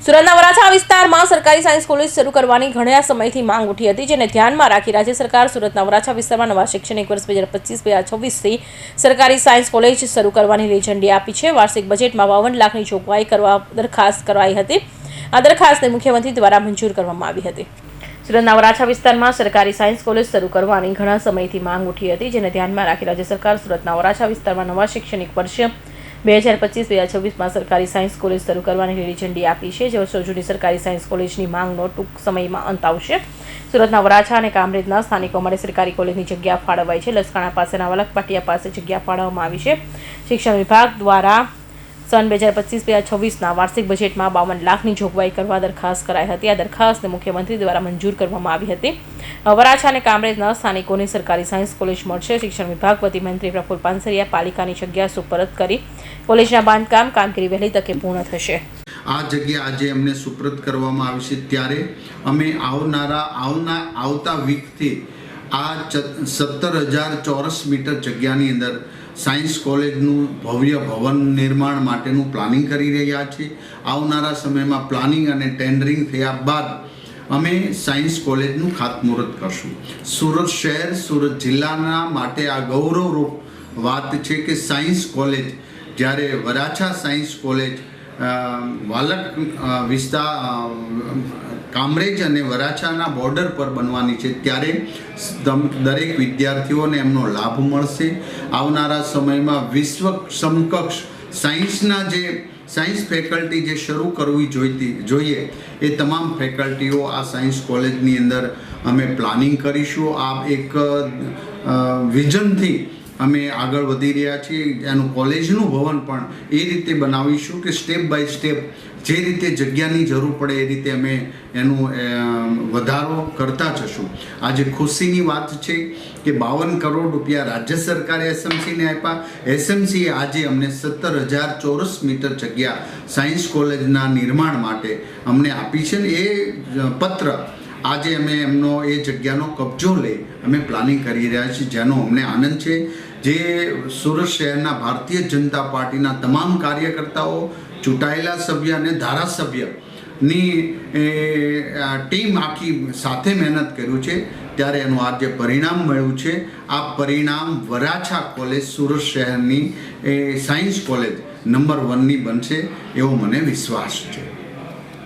સુરતના વરાછા વિસ્તારમાં સરકારી સાયન્સ કોલેજ શરૂ કરવાની ઘણા સમયથી માંગ ઉઠી હતી, જેને ધ્યાનમાં રાખી રાજ્ય સરકાર સુરતના વરાછા વિસ્તારમાં નવા શૈક્ષણિક વર્ષ 2025-2026થી સરકારી સાયન્સ કોલેજ શરૂ કરવાની લીલી ઝંડી આપી છે. વાર્ષિક બજેટમાં 52 લાખની જોગવાઈ કરવા દરખાસ્ત કરાઈ હતી. આ દરખાસ્તને મુખ્યમંત્રી દ્વારા મંજૂર કરવામાં આવી હતી. સુરતના વરાછા વિસ્તારમાં સરકારી સાયન્સ કોલેજ શરૂ કરવાની ઘણા સમયથી માંગ ઉઠી હતી, જેને ધ્યાનમાં રાખી રાજ્ય સરકાર સુરતના વરાછા વિસ્તારમાં નવા શૈક્ષણિક વર્ષ 2025-2026માં સરકારી સાયન્સ કોલેજ શરૂ કરવાની લીલી ઝંડી આપી છે. જે વર્ષો જૂની સરકારી સાયન્સ કોલેજની માંગનો ટૂંક સમયમાં અંત આવશે. સુરતના વરાછા અને કામરેજના સ્થાનિકો માટે સરકારી કોલેજની જગ્યા ફાળવાઈ છે. લસકાણા પાસેના વલખપાટિયા પાસે જગ્યા ફાળવવામાં આવી છે. શિક્ષણ વિભાગ દ્વારા સન 2025-2026ના વાર્ષિક બજેટમાં 52 લાખની જોગવાઈ કરવા દરખાસ્ત કરાઈ હતી. આ દરખાસ્તને મુખ્યમંત્રી દ્વારા મંજૂર કરવામાં આવી હતી. વરાછા અને કામરેજના સ્થાનિકોને સરકારી સાયન્સ કોલેજ મળશે. શિક્ષણ વિભાગ વતી મંત્રી પ્રફુલ પાનસરિયા પાલિકાની જગ્યા સુપરત કરી કોલેજના બાંધકામ કામગીરી વહેલી તકે પૂર્ણ થશે. આ જગ્યા આજે અમને સુપરત કરવામાં આવી છે, ત્યારે અમે આવતા વીકથી આ 17,000 ચોરસ મીટર જગ્યાની અંદર સાયન્સ કોલેજનું ભવ્ય ભવન નિર્માણ માટેનું પ્લાનિંગ કરી રહ્યા છીએ. આવનારા સમયમાં પ્લાનિંગ અને ટેન્ડરિંગ થયા બાદ અમે સાયન્સ કોલેજનું ખાતમુહૂર્ત કરશું. સુરત શહેર, સુરત જિલ્લાના માટે આ ગૌરવરૂપ વાત છે કે સાયન્સ કોલેજ, જ્યારે વરાછા સાયન્સ કોલેજ વાલક વિસ્તાર કામરેજ અને વરાછાના બોર્ડર પર બનવાની છે, ત્યારે દરેક વિદ્યાર્થીઓને એમનો લાભ મળશે. આવનારા સમયમાં વિશ્વ સમકક્ષ સાયન્સ ફેકલ્ટી જે શરૂ કરવી જોઈએ એ તમામ ફેકલ્ટીઓ આ સાયન્સ કોલેજની અંદર અમે પ્લાનિંગ કરીશું. આ એક વિઝનથી અમે આગળ વધી રહ્યા છીએ. એનું કોલેજનું ભવન પણ એ રીતે બનાવીશું કે સ્ટેપ બાય સ્ટેપ જે રીતે જગ્યાની જરૂર પડે એ રીતે અમે એનું વધારો કરતા જશું. આજે ખુશીની વાત છે કે 52 કરોડ રૂપિયા રાજ્ય સરકારે એસએમસીને આપ્યા. એસએમસીએ આજે અમને 17,000 ચોરસ મીટર જગ્યા સાયન્સ કોલેજના નિર્માણ માટે અમને આપી છે ને એ પત્ર આજે અમે એમનો એ જગ્યાનો કબજો લઈ અમે પ્લાનિંગ કરી રહ્યા છીએ, જેનો અમને આનંદ છે. જે સુરત શહેરના ભારતીય જનતા પાર્ટીના તમામ કાર્યકર્તાઓ, ચૂંટાયેલા સભ્ય અને ધારાસભ્યની ટીમ આખી સાથે મહેનત કર્યું છે, ત્યારે એનું આ જે પરિણામ મળ્યું છે, આ પરિણામ વરાછા કોલેજ સુરત શહેરની સાયન્સ કોલેજ નંબર 1ની બનશે એવો મને વિશ્વાસ છે.